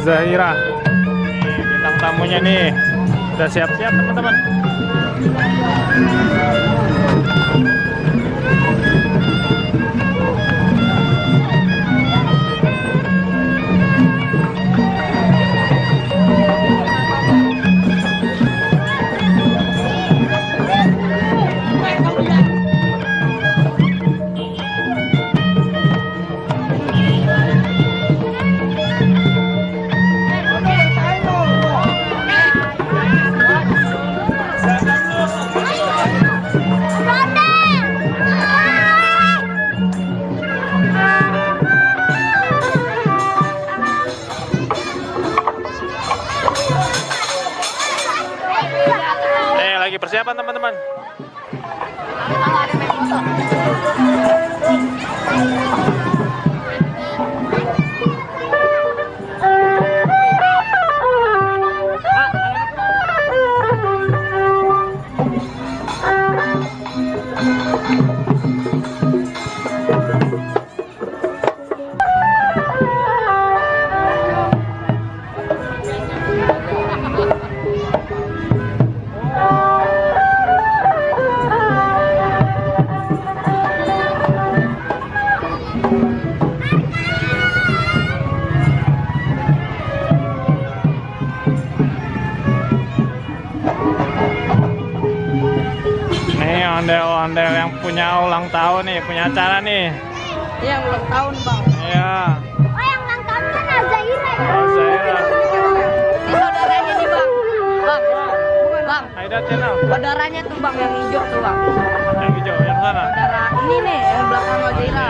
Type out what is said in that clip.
Zahira. Nih, bintang tamunya nih. Udah siap-siap teman-teman. Lagi persiapan teman-teman. Ondel-ondel yang punya ulang tahun nih, punya acara nih. Iya, ulang tahun bang. Iya. Oh, yang ulang tahun kan Zahira ya? Oh, Zahira. Ini saudaranya nih bang. Bang. Aida channel. Saudaranya tuh bang, yang hijau tuh bang. Yang hijau, yang sana. Saudara ini nih, yang belakang Zahira.